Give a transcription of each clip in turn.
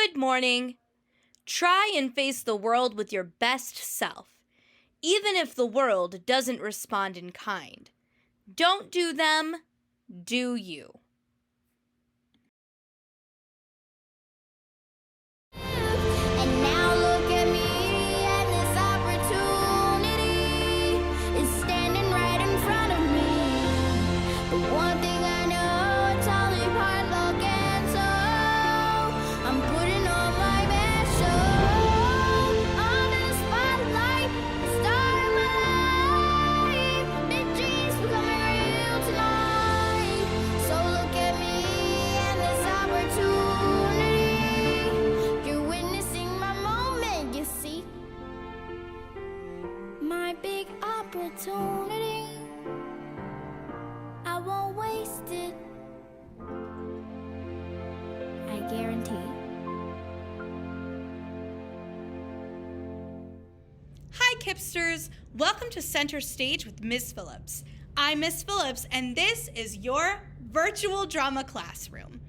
Good morning. Try and face the world with your best self, even if the world doesn't respond in kind. Don't do them, do you. And now look at me, and this opportunity is standing right in front of me. The one thing I know, it's only part luck and soul. I'm putting on my best show. Under the spotlight, the star of my life. Big dreams becoming real tonight. So look at me and this opportunity. You're witnessing my moment, you see. My big opportunity. I won't waste it. I guarantee. Hi, Kipsters! Welcome to Center Stage with Miss Phillips. I'm Miss Phillips, and this is your virtual drama classroom.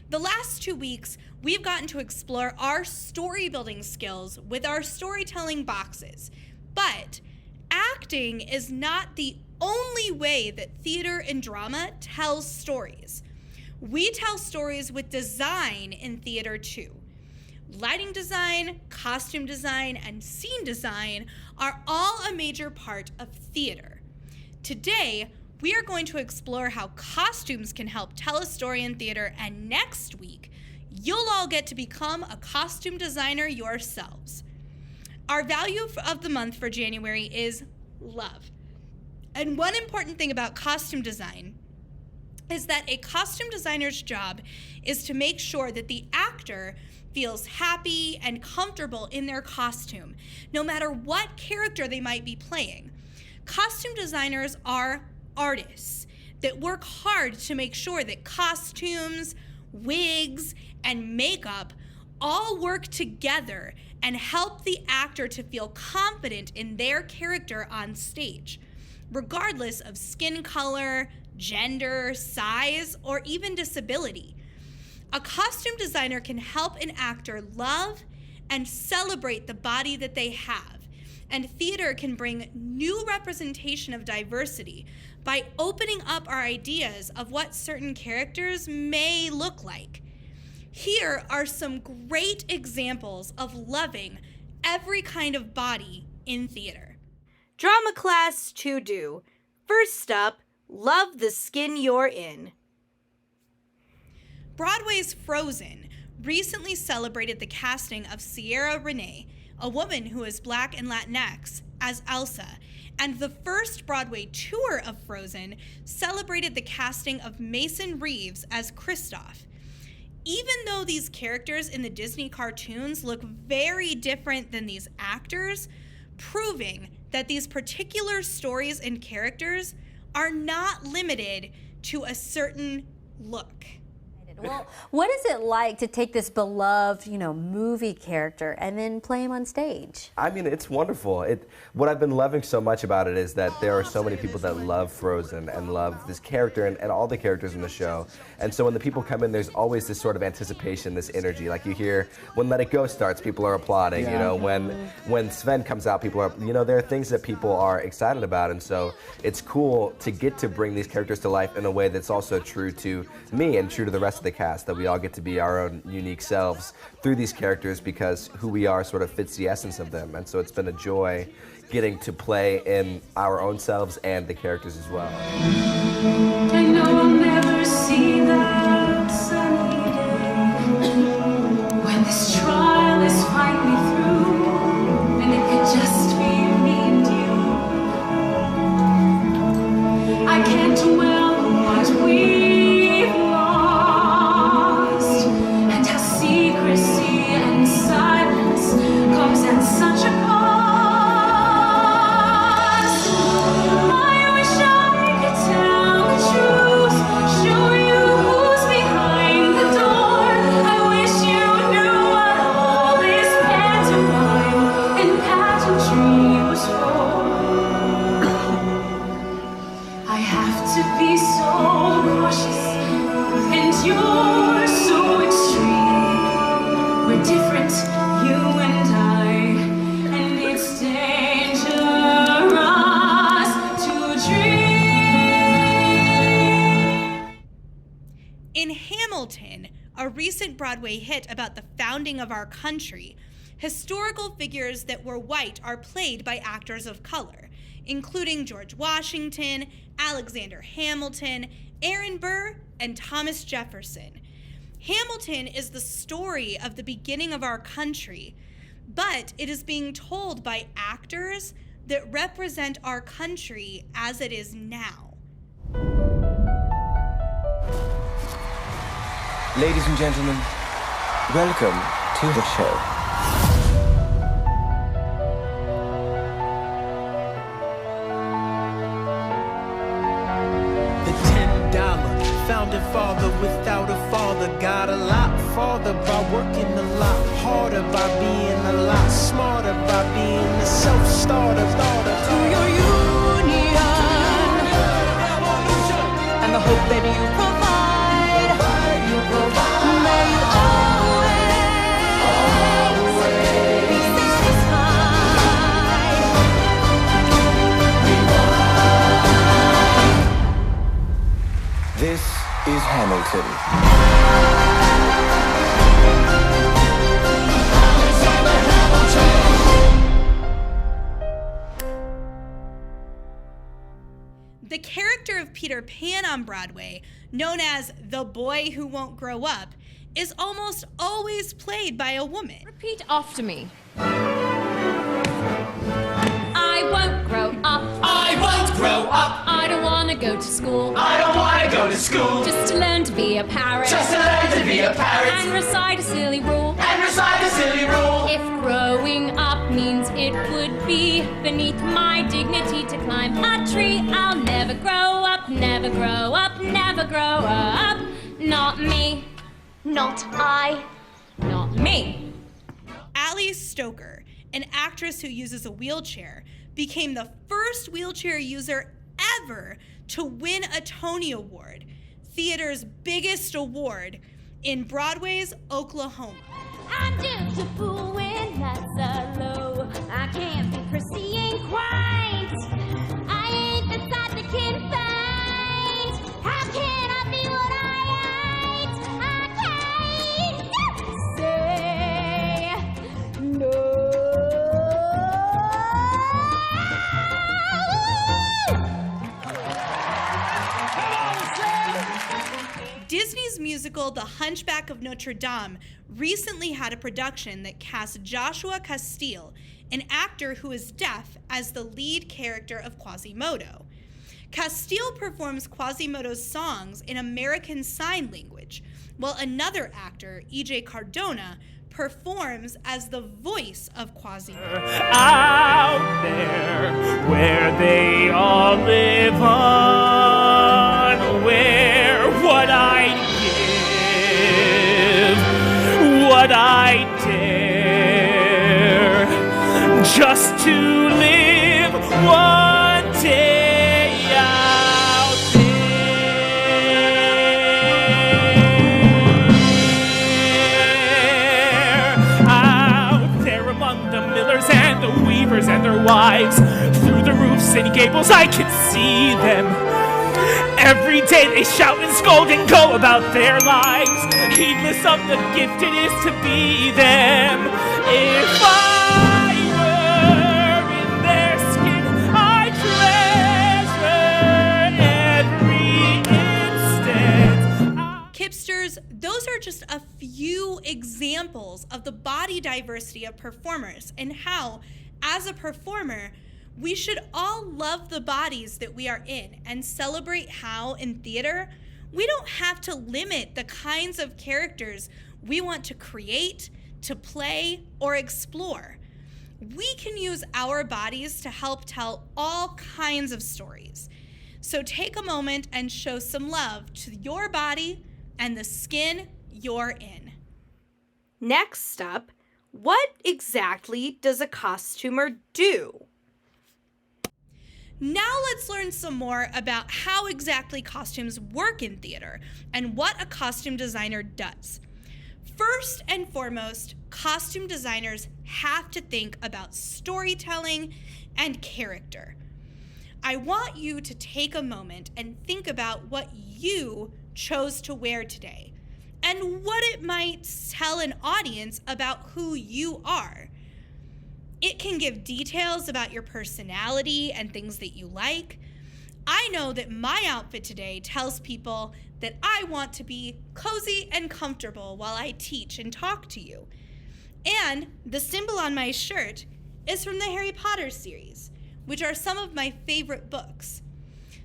The last 2 weeks, we've gotten to explore our story building skills with our storytelling boxes. But acting is not the only way that theater and drama tells stories. We tell stories with design in theater too. Lighting design, costume design, and scene design are all a major part of theater. Today, we are going to explore how costumes can help tell a story in theater, and next week, you'll all get to become a costume designer yourselves. Our value of the month for January is love. And one important thing about costume design is that a costume designer's job is to make sure that the actor feels happy and comfortable in their costume, no matter what character they might be playing. Costume designers are artists that work hard to make sure that costumes, wigs, and makeup all work together and help the actor to feel confident in their character on stage, regardless of skin color, gender, size, or even disability. A costume designer can help an actor love and celebrate the body that they have, and theater can bring new representation of diversity by opening up our ideas of what certain characters may look like. Here are some great examples of loving every kind of body in theater. Drama class to do. First up, love the skin you're in. Broadway's Frozen recently celebrated the casting of Sierra Renee, a woman who is Black and Latinx, as Elsa, and the first Broadway tour of Frozen celebrated the casting of Mason Reeves as Kristoff. Even though these characters in the Disney cartoons look very different than these actors, proving that these particular stories and characters are not limited to a certain look. Well, what is it like to take this beloved, movie character and then play him on stage? I mean, it's wonderful. What I've been loving so much about it is that there are so many people that love Frozen and love this character and all the characters in the show. And so when the people come in, there's always this sort of anticipation, this energy. Like you hear when Let It Go starts, people are applauding. Yeah. When Sven comes out, people are, there are things that people are excited about. And so it's cool to get to bring these characters to life in a way that's also true to me and true to the rest of the cast, that we all get to be our own unique selves through these characters because who we are sort of fits the essence of them. And so it's been a joy getting to play in our own selves and the characters as well. I know I'll never see that sunny day when this trial is finally through and it could just be me and you. I can't dwell on what we've lost and how secrecy and silence comes at such a cost. I wish I could tell the truth, show you who Hamilton, a recent Broadway hit about the founding of our country, historical figures that were white are played by actors of color, including George Washington, Alexander Hamilton, Aaron Burr, and Thomas Jefferson. Hamilton is the story of the beginning of our country, but it is being told by actors that represent our country as it is now. Ladies and gentlemen, welcome to the show. Founding father without a father got a lot farther by working a lot harder, by being a lot smarter, by being a self-starter. To your union and the hope that you provide. May you always be satisfied. This is Hamilton. The character of Peter Pan on Broadway, known as the boy who won't grow up, is almost always played by a woman. Repeat after me. I won't grow up. I won't grow up. I don't want to go to school. I don't want to go to school. Just to learn to be a parrot. Just to learn to be a parrot. And recite a silly rule. And recite a silly rule. If growing up means it would be beneath my dignity to climb a tree, I'll never grow up, never grow up, never grow up. Not me. Not I. Not me. Ali Stoker, an actress who uses a wheelchair, became the first wheelchair user ever to win a Tony Award, theater's biggest award, in Broadway's Oklahoma. I'm just a fool when that's low. I can't be prissy and quaint. I ain't the side that can find. How can I be what I ain't? I can't say no. Disney's musical The Hunchback of Notre Dame recently had a production that cast Joshua Castile, an actor who is deaf, as the lead character of Quasimodo. Castile performs Quasimodo's songs in American Sign Language, while another actor, E.J. Cardona, performs as the voice of Quasimodo. Out there, where they all live on, where what I give, what I dare, just to live one day out there among the millers and the weavers and their wives. Through the roofs and gables I can see them. Every day they shout and scold and go about their lives, heedless of the gift it is to be them. If I were in their skin, I'd treasure every instant. Kipsters, those are just a few examples of the body diversity of performers and how, as a performer, we should all love the bodies that we are in and celebrate how, in theater, we don't have to limit the kinds of characters we want to create, to play, or explore. We can use our bodies to help tell all kinds of stories. So take a moment and show some love to your body and the skin you're in. Next up, what exactly does a costumer do? Now let's learn some more about how exactly costumes work in theater and what a costume designer does. First and foremost, costume designers have to think about storytelling and character. I want you to take a moment and think about what you chose to wear today. and what it might tell an audience about who you are. It can give details about your personality and things that you like. I know that my outfit today tells people that I want to be cozy and comfortable while I teach and talk to you. And the symbol on my shirt is from the Harry Potter series, which are some of my favorite books.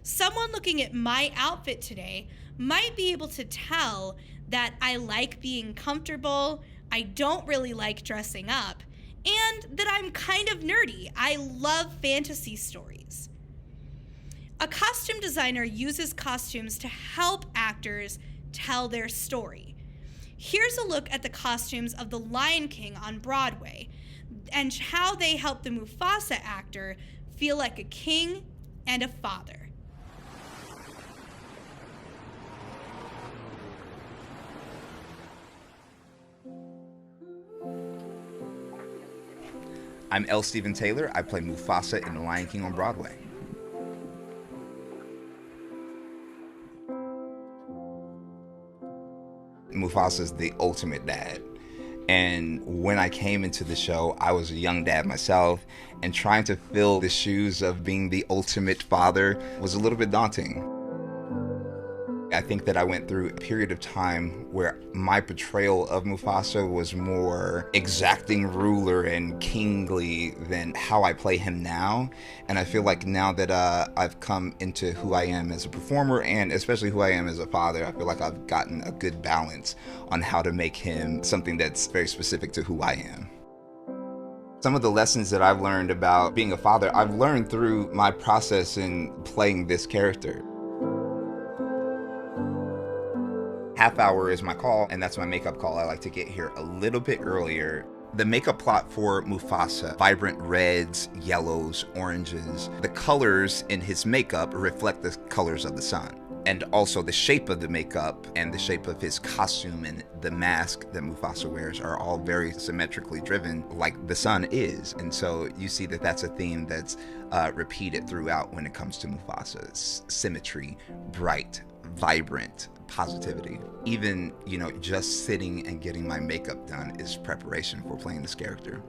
Someone looking at my outfit today might be able to tell that I like being comfortable, I don't really like dressing up, and that I'm kind of nerdy. I love fantasy stories. A costume designer uses costumes to help actors tell their story. Here's a look at the costumes of The Lion King on Broadway and how they help the Mufasa actor feel like a king and a father. I'm L. Stephen Taylor. I play Mufasa in The Lion King on Broadway. Mufasa's the ultimate dad. And when I came into the show, I was a young dad myself, and trying to fill the shoes of being the ultimate father was a little bit daunting. I think that I went through a period of time where my portrayal of Mufasa was more exacting ruler and kingly than how I play him now. And I feel like now that I've come into who I am as a performer and especially who I am as a father, I feel like I've gotten a good balance on how to make him something that's very specific to who I am. Some of the lessons that I've learned about being a father, I've learned through my process in playing this character. Half hour is my call, and that's my makeup call. I like to get here a little bit earlier. The makeup plot for Mufasa, vibrant reds, yellows, oranges. The colors in his makeup reflect the colors of the sun. And also the shape of the makeup and the shape of his costume and the mask that Mufasa wears are all very symmetrically driven like the sun is. And so you see that that's a theme that's repeated throughout when it comes to Mufasa. Symmetry, bright, vibrant, positivity. Even, just sitting and getting my makeup done is preparation for playing this character.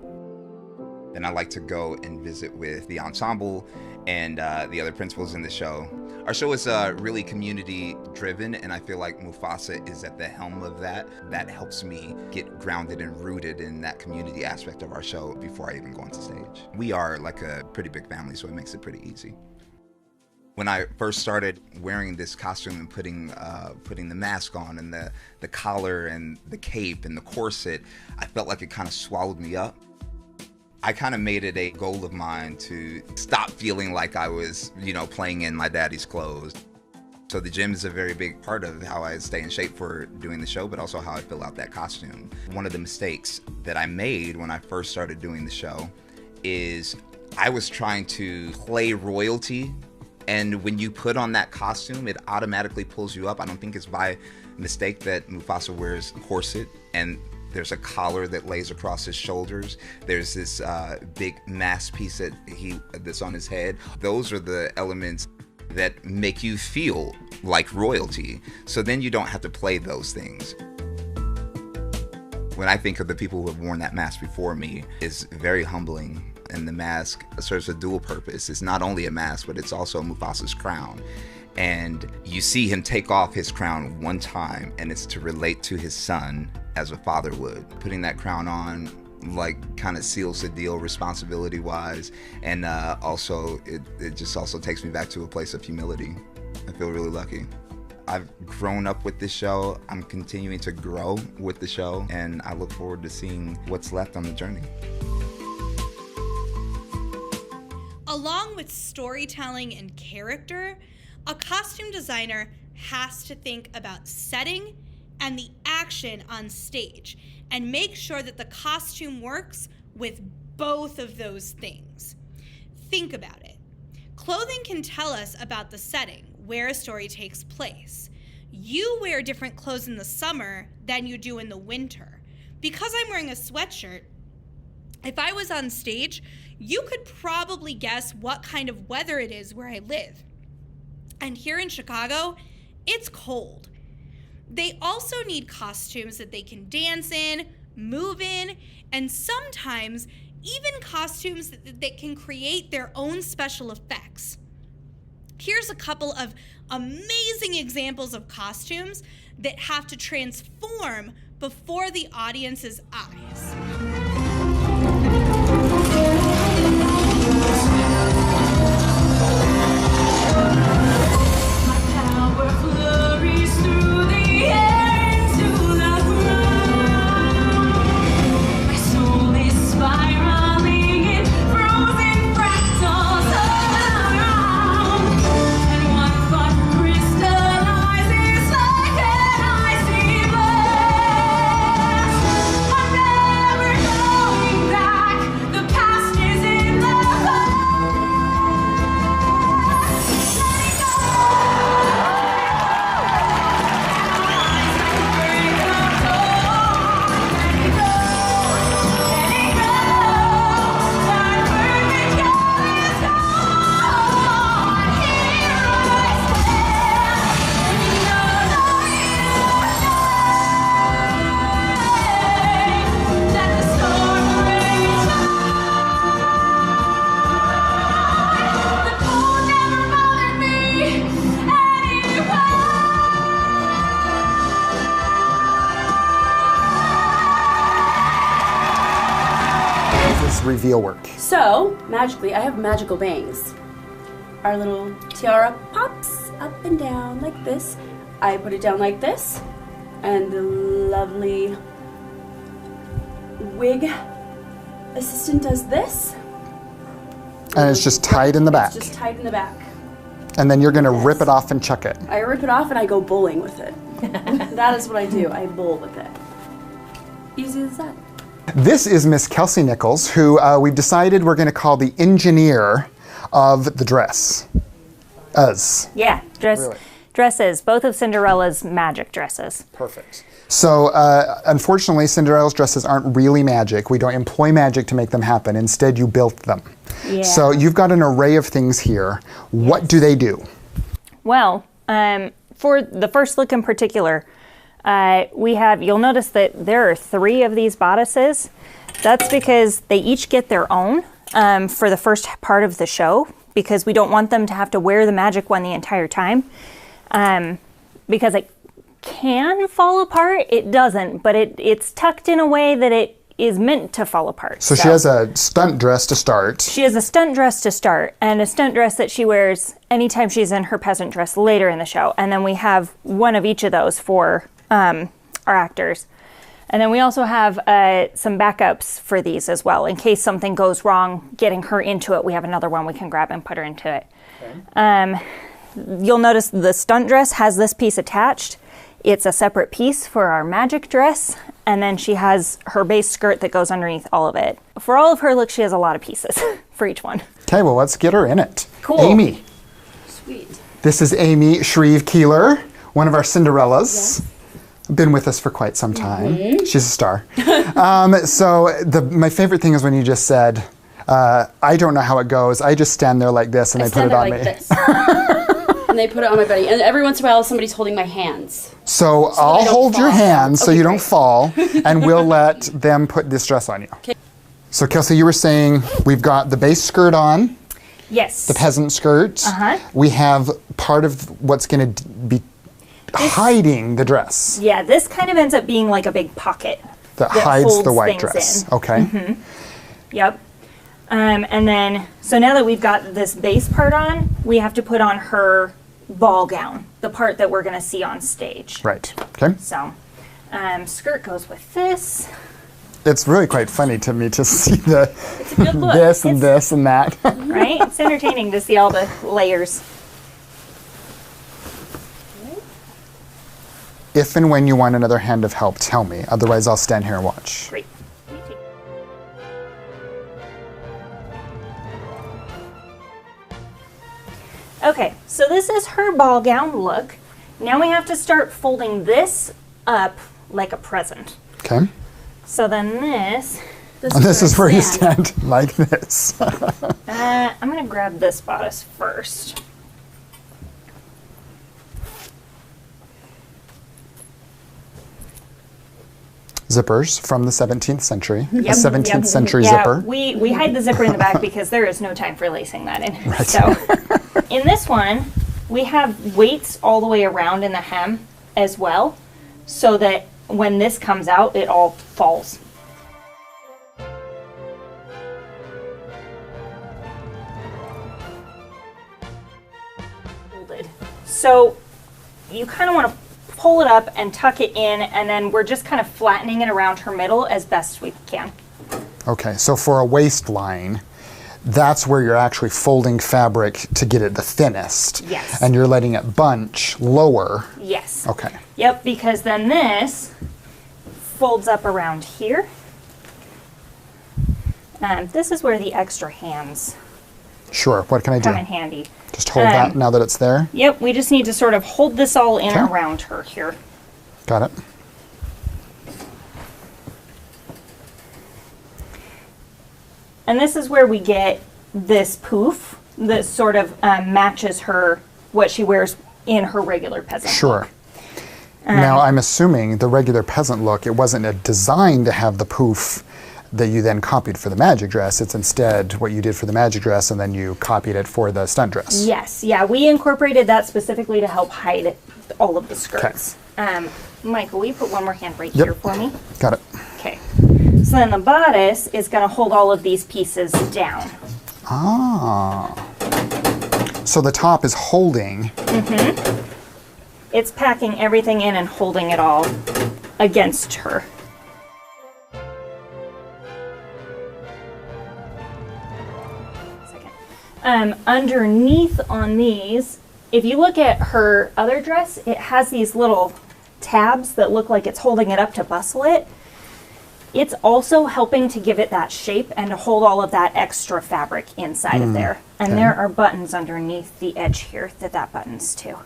Then I like to go and visit with the ensemble and the other principals in the show. Our show is really community driven, and I feel like Mufasa is at the helm of that. That helps me get grounded and rooted in that community aspect of our show before I even go on stage. We are like a pretty big family, so it makes it pretty easy. When I first started wearing this costume and putting the mask on and the collar and the cape and the corset, I felt like it kind of swallowed me up. I kind of made it a goal of mine to stop feeling like I was, playing in my daddy's clothes. So the gym is a very big part of how I stay in shape for doing the show, but also how I fill out that costume. One of the mistakes that I made when I first started doing the show is I was trying to play royalty. And when you put on that costume, it automatically pulls you up. I don't think it's by mistake that Mufasa wears a corset and there's a collar that lays across his shoulders. There's this big mask piece that's on his head. Those are the elements that make you feel like royalty. So then you don't have to play those things. When I think of the people who have worn that mask before me, it's very humbling. And the mask serves a dual purpose. It's not only a mask, but it's also Mufasa's crown. And you see him take off his crown one time, and it's to relate to his son as a father would. Putting that crown on, kind of seals the deal responsibility-wise. And also, it just also takes me back to a place of humility. I feel really lucky. I've grown up with this show. I'm continuing to grow with the show, and I look forward to seeing what's left on the journey. Along with storytelling and character, a costume designer has to think about setting and the action on stage and make sure that the costume works with both of those things. Think about it. Clothing can tell us about the setting, where a story takes place. You wear different clothes in the summer than you do in the winter. Because I'm wearing a sweatshirt, if I was on stage, you could probably guess what kind of weather it is where I live. And here in Chicago, it's cold. They also need costumes that they can dance in, move in, and sometimes even costumes that can create their own special effects. Here's a couple of amazing examples of costumes that have to transform before the audience's eyes. Reveal work. So, magically, I have magical bangs. Our little tiara pops up and down like this. I put it down like this, and the lovely wig assistant does this. And it's just tied in the back. It's just tied in the back. And then you're going to rip it off and chuck it. I rip it off and I go bowling with it. That is what I do. I bowl with it. Easy as that. This is Miss Kelsey Nichols, who we've decided we're going to call the engineer of the dress. Yeah, dresses. Both of Cinderella's magic dresses. Perfect. So, unfortunately, Cinderella's dresses aren't really magic. We don't employ magic to make them happen. Instead, you built them. Yeah. So you've got an array of things here. What do they do? Well, for the first look in particular, you'll notice that there are 3 of these bodices. That's because they each get their own for the first part of the show, because we don't want them to have to wear the magic one the entire time. Because it can fall apart. It doesn't, but it's tucked in a way that it is meant to fall apart. So she has a stunt dress to start. She has a stunt dress to start, and a stunt dress that she wears anytime she's in her peasant dress later in the show. And then we have one of each of those for our actors. And then we also have some backups for these as well. In case something goes wrong getting her into it, we have another one we can grab and put her into it. Okay. You'll notice the stunt dress has this piece attached. It's a separate piece for our magic dress. And then she has her base skirt that goes underneath all of it. For all of her looks, she has a lot of pieces for each one. Okay, well, let's get her in it. Cool. Amy. Sweet. This is Amy Shreve-Keeler, one of our Cinderellas. Yes. Been with us for quite some time. Mm-hmm. She's a star. My favorite thing is when you just said, I don't know how it goes. I just stand there like this and they put it on me. This. And they put it on my buddy. And every once in a while, somebody's holding my hands. So I'll hold your hands so you don't fall, and we'll let them put this dress on you. Okay. So Kelsey, you were saying we've got the base skirt on. Yes. The peasant skirt. Uh-huh. We have part of what's going to be hiding the dress. Yeah, this kind of ends up being like a big pocket that hides the white dress. In. Okay. Mm-hmm. Yep. And then, so now that we've got this base part on, we have to put on her ball gown, the part that we're going to see on stage. Right. Okay. So, skirt goes with this. It's really quite funny to me to see the it's a good look. this and this and that. Right? It's entertaining to see all the layers. If and when you want another hand of help, tell me. Otherwise, I'll stand here and watch. Great. Okay, so this is her ball gown look. Now we have to start folding this up like a present. Okay. So then this is where you stand like this. I'm going to grab this bodice first. zippers from the 17th century. Yep, A 17th century yeah, zipper. We hide the zipper in the back because there is no time for lacing that in. Right. So in this one, we have weights all the way around in the hem as well, so that when this comes out, it all falls. So you kind of want to pull it up and tuck it in, and then we're just kind of flattening it around her middle as best we can. Okay, so for a waistline, that's where you're actually folding fabric to get it the thinnest. Yes. And you're letting it bunch lower. Yes. Okay. Yep, because then this folds up around here. This is where the extra hands Sure, what can I do? come in handy. Just hold that now that it's there? Yep, we just need to sort of hold this all in Okay. around her here. Got it. And this is where we get this poof that sort of matches her, what she wears in her regular peasant Sure. look. Now, I'm assuming the regular peasant look, it wasn't a design to have the poof that you then copied for the magic dress. It's instead what you did for the magic dress and then you copied it for the stunt dress. Yes, yeah, we incorporated that specifically to help hide all of the skirts. Michael, will you put one more hand right here for me? Got it. Okay. So then the bodice is going to hold all of these pieces down. Ah. So the top is holding. Mm-hmm. It's packing everything in and holding it all against her. Underneath on these, if you look at her other dress, it has these little tabs that look like it's holding it up to bustle it. It's also helping to give it that shape and to hold all of that extra fabric inside of there. And there are buttons underneath the edge here that buttons to.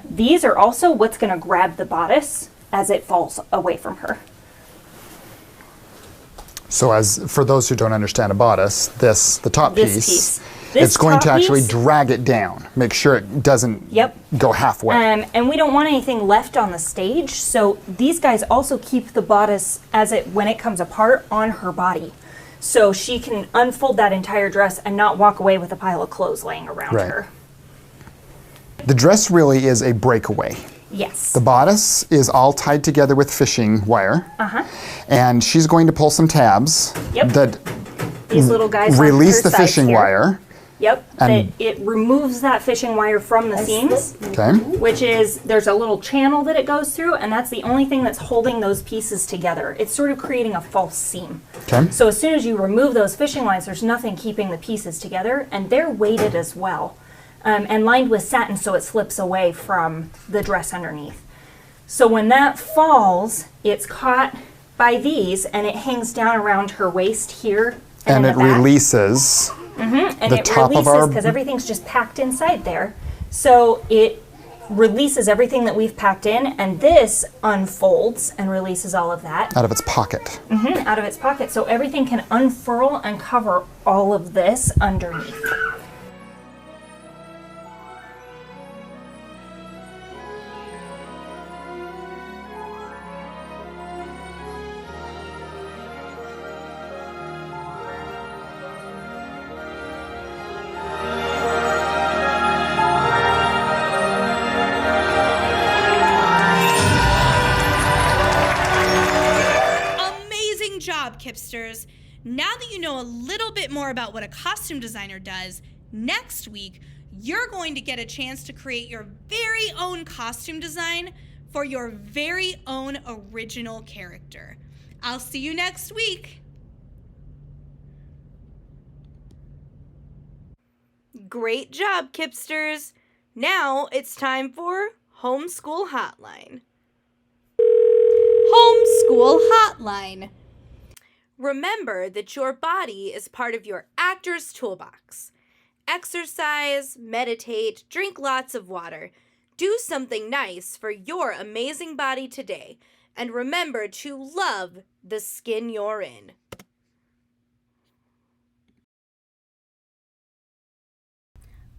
These are also what's going to grab the bodice as it falls away from her. So as for those who don't understand a bodice, the top This piece, piece. it's going to top actually piece- drag it down. Make sure it doesn't go halfway. And we don't want anything left on the stage, so these guys also keep the bodice when it comes apart on her body. So she can unfold that entire dress and not walk away with a pile of clothes laying around Right. her. The dress really is a breakaway. Yes. The bodice is all tied together with fishing wire. Uh-huh. And she's going to pull some tabs Yep. that These little guys release on the her sides fishing here. wire. Yep. And- It removes that fishing wire from the seams. Okay. Which is, there's a little channel that it goes through, and that's the only thing that's holding those pieces together. It's sort of creating a false seam. Okay. So as soon as you remove those fishing lines, there's nothing keeping the pieces together, and they're weighted as well, and lined with satin so it slips away from the dress underneath. So when that falls, it's caught by these, and it hangs down around her waist here. And in it the back. releases And the it top of releases our... because everything's just packed inside there. So it releases everything that we've packed in, and this unfolds and releases all of that out of its pocket. out of its pocket. So everything can unfurl and cover all of this underneath. Amazing job, Kipsters. Now that you know a little bit more about what a costume designer does, next week you're going to get a chance to create your very own costume design for your very own original character. I'll see you next week. Great job, Kipsters. Now it's time for Homeschool Hotline. Homeschool Hotline. Remember that your body is part of your actor's toolbox. Exercise, meditate, drink lots of water. Do something nice for your amazing body today. And remember to love the skin you're in.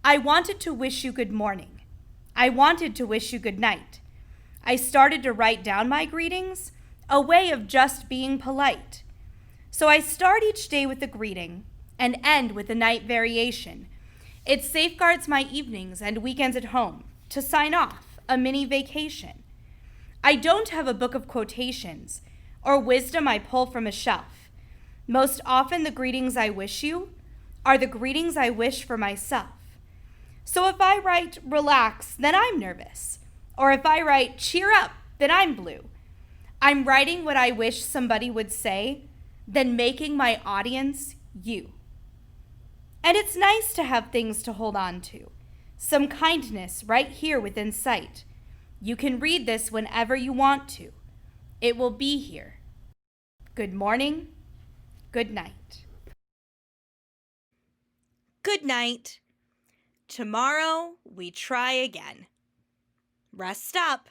I wanted to wish you good morning. I wanted to wish you good night. I started to write down my greetings, a way of just being polite. So I start each day with a greeting and end with a night variation. It safeguards my evenings and weekends at home to sign off a mini vacation. I don't have a book of quotations or wisdom I pull from a shelf. Most often the greetings I wish you are the greetings I wish for myself. So if I write relax, then I'm nervous. Or if I write cheer up, then I'm blue. I'm writing what I wish somebody would say, then making my audience you. And it's nice to have things to hold on to. Some kindness right here within sight. You can read this whenever you want to. It will be here. Good morning. Good night. Good night. Tomorrow we try again. Rest up.